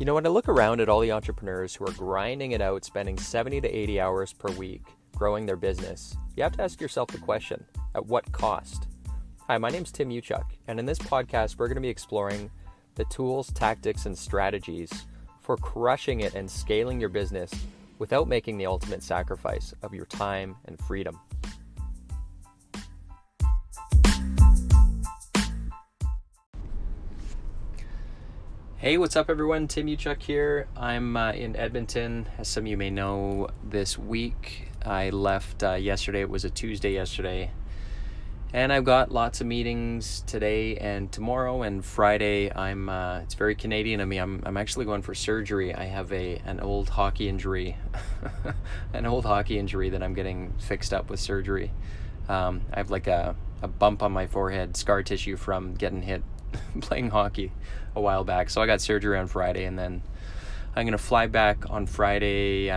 You know, when I look around at all the entrepreneurs who are grinding it out, spending 70 to 80 hours per week growing their business, you have to ask yourself the question, at what cost? Hi, my name's Tim Uchuk, and in this podcast, we're going to be exploring the tools, tactics, and strategies for crushing it and scaling your business without making the ultimate sacrifice of your time and freedom. Hey, what's up everyone? Tim Uchuk here. I'm in Edmonton. As some of you may know, this week I left yesterday. It was a Tuesday yesterday. And I've got lots of meetings today and tomorrow and Friday. It's very Canadian of me. I'm actually going for surgery. I have an old hockey injury, an old hockey injury that I'm getting fixed up with surgery. I have like a bump on my forehead, scar tissue from getting hit playing hockey a while back. So I got surgery on Friday, and then I'm gonna fly back on Friday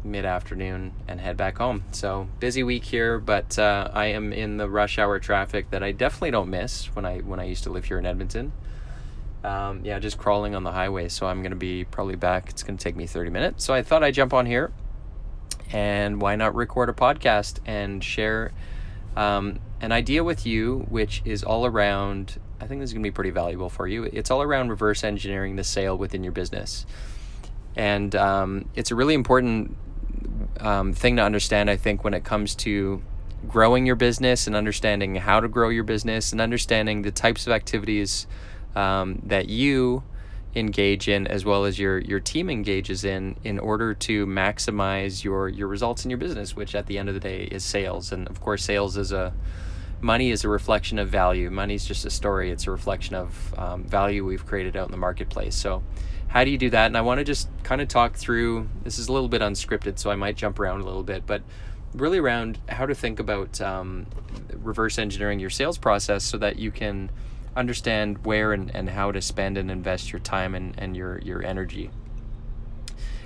mid-afternoon and head back home. So busy week here, but I am in the rush hour traffic that I definitely don't miss when I used to live here in Edmonton. Just crawling on the highway. So I'm gonna be probably back. It's gonna take me 30 minutes. So I thought I'd jump on here, and why not record a podcast and share an idea with you, which is all around, I think this is going to be pretty valuable for you. It's all around reverse engineering the sale within your business. And it's a really important thing to understand, I think, when it comes to growing your business and understanding how to grow your business and understanding the types of activities that you engage in as well as your team engages in order to maximize your results in your business, which at the end of the day is sales. And of course, money is a reflection of value. Money is just a story. It's a reflection of value we've created out in the marketplace. So how do you do that? And I want to just kind of talk through, this is a little bit unscripted, so I might jump around a little bit, but really around how to think about reverse engineering your sales process so that you can understand where and how to spend and invest your time and your energy.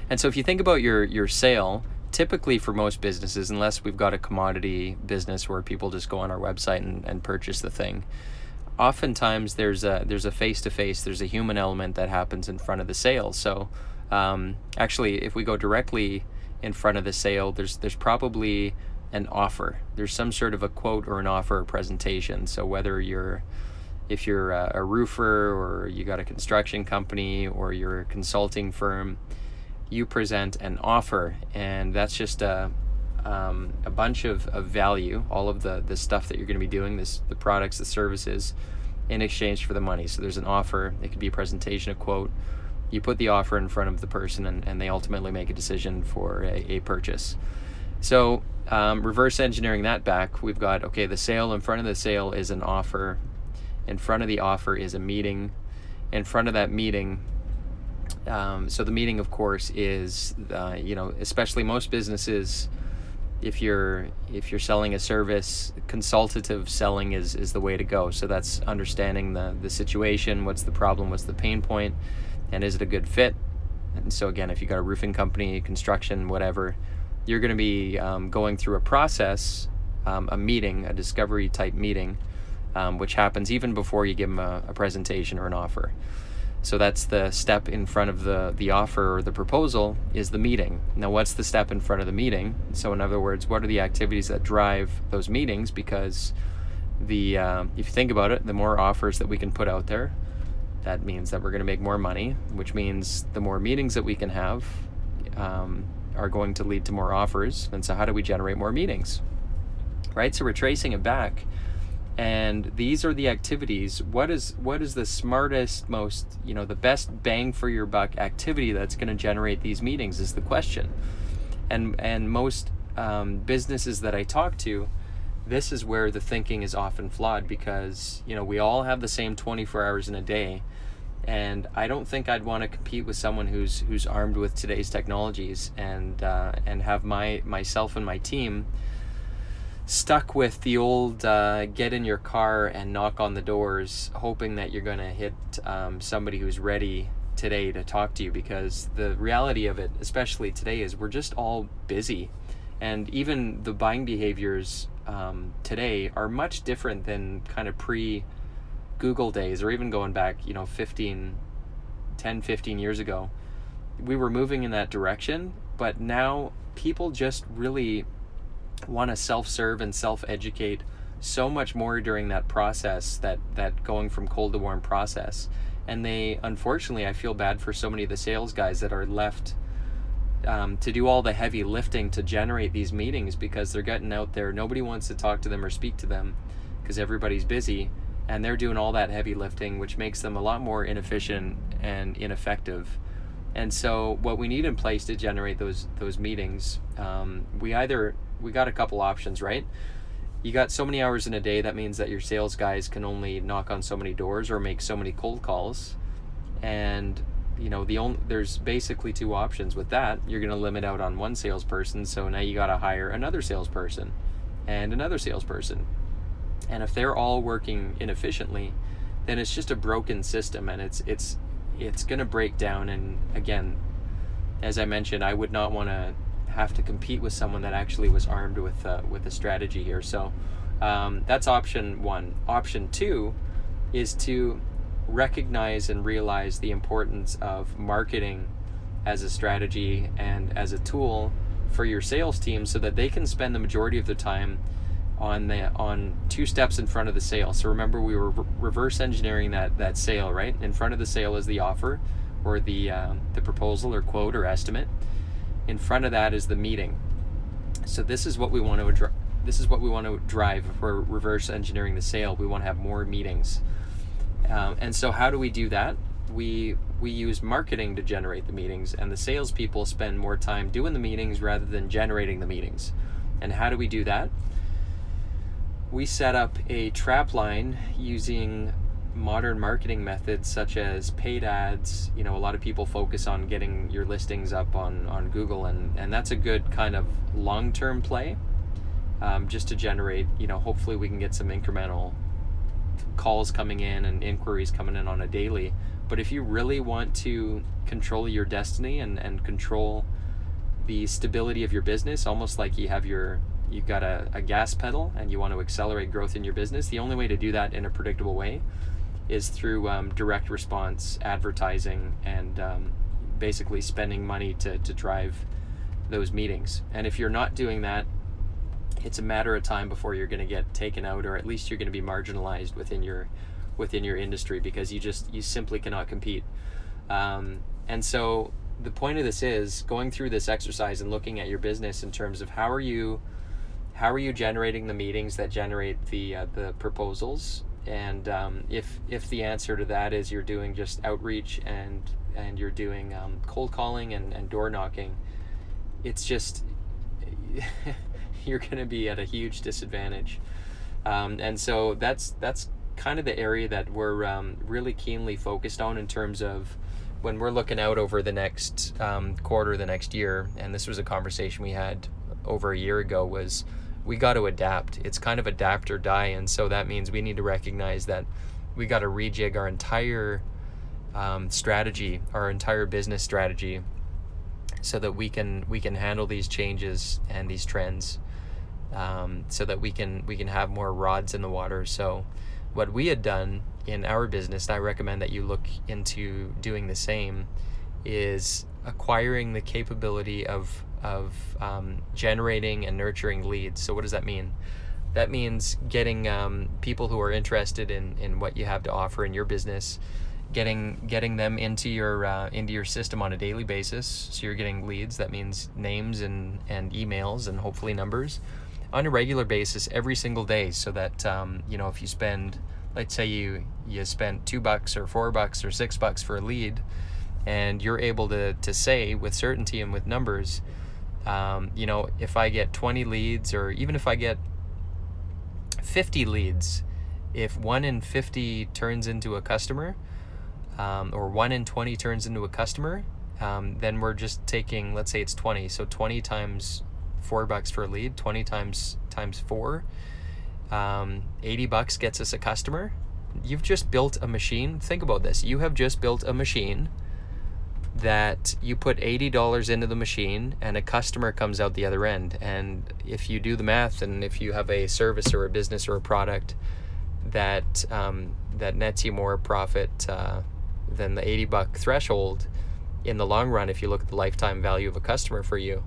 And so if you think about your sale, typically for most businesses, unless we've got a commodity business where people just go on our website and purchase the thing, oftentimes there's a face-to-face, there's a human element that happens in front of the sale. So actually, if we go directly in front of the sale, there's probably an offer. There's some sort of a quote or an offer or presentation. So whether if you're a roofer or you got a construction company or you're a consulting firm, you present an offer, and that's just a bunch of value, all of the stuff that you're going to be doing, the products, the services, in exchange for the money. So there's an offer. It could be a presentation, a quote. You put the offer in front of the person, and they ultimately make a decision for a purchase. So reverse engineering that back, we've got, okay, the sale, in front of the sale is an offer. In front of the offer is a meeting. In front of that meeting, so the meeting, of course, is, especially most businesses, if you're selling a service, consultative selling is the way to go. So that's understanding the situation, what's the problem, what's the pain point, and is it a good fit? And so again, if you got a roofing company, construction, whatever, you're going to be going through a process, a meeting, a discovery type meeting, which happens even before you give them a presentation or an offer. So that's the step in front of the offer or the proposal is the meeting. Now, what's the step in front of the meeting? So in other words, what are the activities that drive those meetings? Because if you think about it, the more offers that we can put out there, that means that we're going to make more money, which means the more meetings that we can have are going to lead to more offers. And so how do we generate more meetings? Right? So we're tracing it back. And these are the activities. What is the smartest, most, the best bang for your buck activity that's going to generate these meetings is the question. And most businesses that I talk to, this is where the thinking is often flawed because, we all have the same 24 hours in a day. And I don't think I'd want to compete with someone who's armed with today's technologies and have myself and my team stuck with the old get in your car and knock on the doors hoping that you're going to hit somebody who's ready today to talk to you, because the reality of it, especially today, is we're just all busy. And even the buying behaviors today are much different than kind of pre-Google days, or even going back 15 10, 15 years ago, we were moving in that direction, but now people just really want to self-serve and self-educate so much more during that process, that going from cold to warm process. And they, unfortunately, I feel bad for so many of the sales guys that are left to do all the heavy lifting to generate these meetings, because they're getting out there, nobody wants to talk to them or speak to them because everybody's busy, and they're doing all that heavy lifting, which makes them a lot more inefficient and ineffective. And so what we need in place to generate those meetings, we got a couple options, right? You got so many hours in a day, that means that your sales guys can only knock on so many doors or make so many cold calls. And there's basically two options with that. You're going to limit out on one salesperson, so now you got to hire another salesperson and another salesperson. And if they're all working inefficiently, then it's just a broken system, and it's going to break down. And again, as I mentioned, I would not want to have to compete with someone that actually was armed with a strategy here. So that's option one. Option two is to recognize and realize the importance of marketing as a strategy and as a tool for your sales team, so that they can spend the majority of their time on two steps in front of the sale. So remember, we were reverse engineering that sale, right? In front of the sale is the offer, or the proposal or quote or estimate. In front of that is the meeting. So this is what we want to drive if we're reverse engineering the sale. We want to have more meetings. And so how do we do that? We use marketing to generate the meetings, and the salespeople spend more time doing the meetings rather than generating the meetings. And how do we do that? We set up a trap line using modern marketing methods such as paid ads. A lot of people focus on getting your listings up on Google, and that's a good kind of long-term play, just to generate, hopefully we can get some incremental calls coming in and inquiries coming in on a daily. But if you really want to control your destiny and control the stability of your business, almost like you've got a gas pedal and you want to accelerate growth in your business, the only way to do that in a predictable way is through direct response advertising and basically spending money to drive those meetings. And if you're not doing that, it's a matter of time before you're going to get taken out, or at least you're going to be marginalized within your industry, because you simply cannot compete. And so the point of this is going through this exercise and looking at your business in terms of how are you generating the meetings that generate the proposals. And if the answer to that is you're doing just outreach and you're doing cold calling and door knocking, it's just you're going to be at a huge disadvantage. And so that's kind of the area that we're really keenly focused on in terms of when we're looking out over the next quarter, the next year. And this was a conversation we had over a year ago, was we got to adapt. It's kind of adapt or die. And so that means we need to recognize that we got to rejig our entire strategy, our entire business strategy, so that we can handle these changes and these trends, so that we can have more rods in the water. So what we had done in our business, and I recommend that you look into doing the same, is acquiring the capability of generating and nurturing leads. So what does that mean? That means getting people who are interested in what you have to offer in your business, getting them into your system on a daily basis. So you're getting leads. That means names and emails and hopefully numbers on a regular basis every single day. So that if you spend, let's say you spent $2 or $4 or $6 for a lead, and you're able to say with certainty and with numbers, if I get 20 leads, or even if I get 50 leads, if 1 in 50 turns into a customer, or 1 in 20 turns into a customer, then we're just taking, let's say it's 20. So 20 times $4 for a lead, 20 times 4, $80 gets us a customer. You've just built a machine. Think about this. You have just built a machine that you put $80 into the machine, and a customer comes out the other end. And if you do the math, and if you have a service or a business or a product that nets you more profit, than the $80 threshold in the long run, if you look at the lifetime value of a customer for you,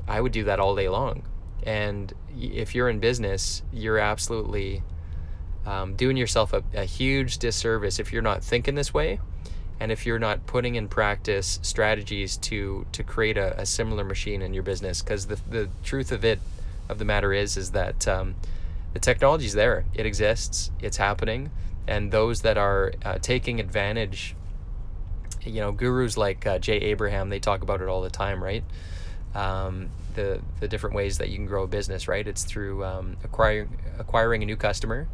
I would do that all day long. And if you're in business, you're absolutely doing yourself a huge disservice if you're not thinking this way, and if you're not putting in practice strategies to create a similar machine in your business. Because the truth of the matter is that the technology's there, it exists, it's happening, and those that are taking advantage, gurus like Jay Abraham, they talk about it all the time, right? The different ways that you can grow a business, right? It's through acquiring a new customer,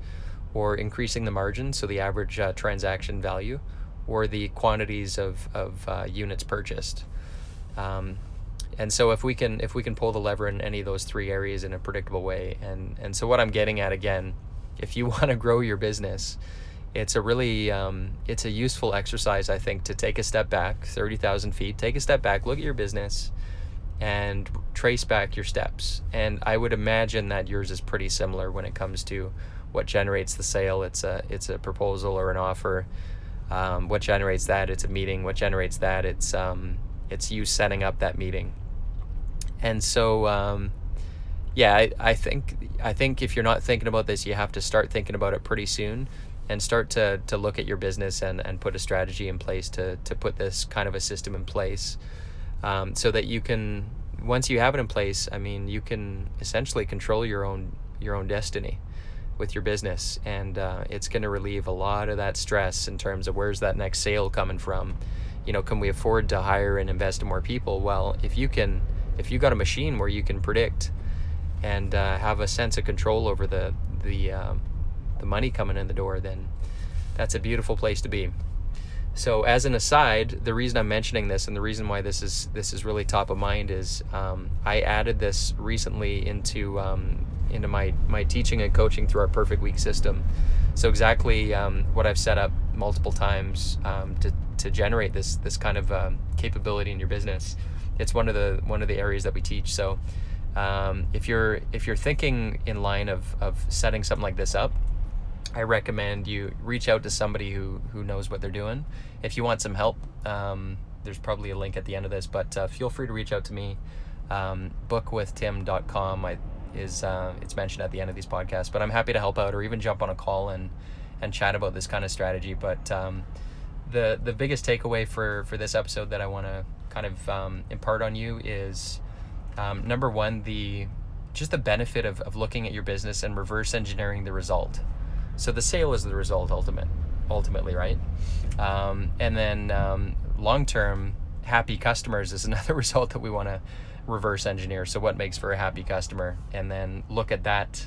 or increasing the margin, so the average transaction value, or the quantities of units purchased. And so if we can pull the lever in any of those three areas in a predictable way, and so what I'm getting at, again, if you want to grow your business, it's a really it's a useful exercise, I think, to take a step back, 30,000 feet, take a step back, look at your business, and trace back your steps. And I would imagine that yours is pretty similar when it comes to what generates the sale. It's a proposal or an offer. What generates that? It's a meeting. What generates that? It's you setting up that meeting. And so I think if you're not thinking about this, you have to start thinking about it pretty soon, and start to look at your business and put a strategy in place to put this kind of a system in place, so that you can, once you have it in place, you can essentially control your own destiny with your business. And it's going to relieve a lot of that stress in terms of where's that next sale coming from. Can we afford to hire and invest in more people? Well, if you got a machine where you can predict and have a sense of control over the money coming in the door, then that's a beautiful place to be. So as an aside, the reason I'm mentioning this, and the reason why this is really top of mind, is I added this recently into my teaching and coaching through our Perfect Week system. So exactly what I've set up multiple times to generate this kind of capability in your business. It's one of the areas that we teach. So if you're thinking in line of setting something like this up, I recommend you reach out to somebody who knows what they're doing. If you want some help, there's probably a link at the end of this, but feel free to reach out to me. Bookwithtim.com it's mentioned at the end of these podcasts, but I'm happy to help out, or even jump on a call and chat about this kind of strategy. But the biggest takeaway for this episode that I want to kind of impart on you is, number one, the benefit of looking at your business and reverse engineering the result. So the sale is the result ultimately, right? And then long-term, happy customers is another result that we want to reverse engineer. So what makes for a happy customer? And then look at that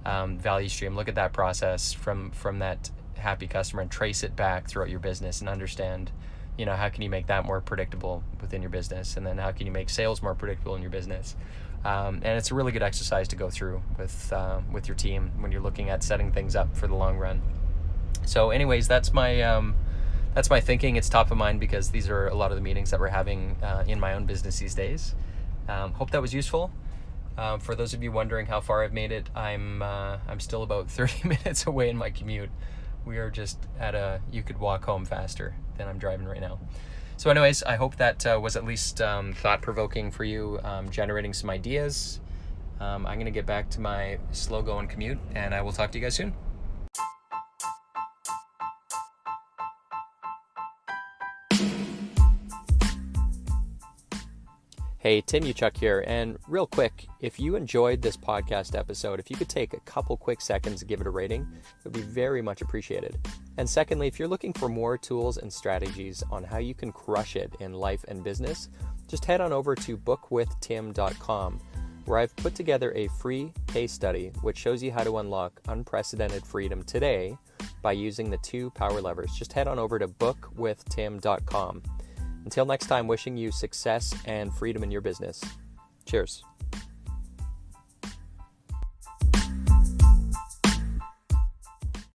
value stream, look at that process from that happy customer, and trace it back throughout your business, and understand, how can you make that more predictable within your business? And then how can you make sales more predictable in your business? And it's a really good exercise to go through with your team when you're looking at setting things up for the long run. So anyways, that's my thinking. It's top of mind because these are a lot of the meetings that we're having in my own business these days. Hope that was useful. For those of you wondering how far I've made it, I'm still about 30 minutes away in my commute. We are just you could walk home faster than I'm driving right now. So anyways, I hope that was at least thought-provoking for you, generating some ideas. I'm going to get back to my slow-going commute, and I will talk to you guys soon. Hey, Tim Uchuk here, and real quick, if you enjoyed this podcast episode, if you could take a couple quick seconds to give it a rating, it would be very much appreciated. And secondly, if you're looking for more tools and strategies on how you can crush it in life and business, just head on over to bookwithtim.com, where I've put together a free case study which shows you how to unlock unprecedented freedom today by using the 2 power levers. Just head on over to bookwithtim.com. Until next time, wishing you success and freedom in your business. Cheers.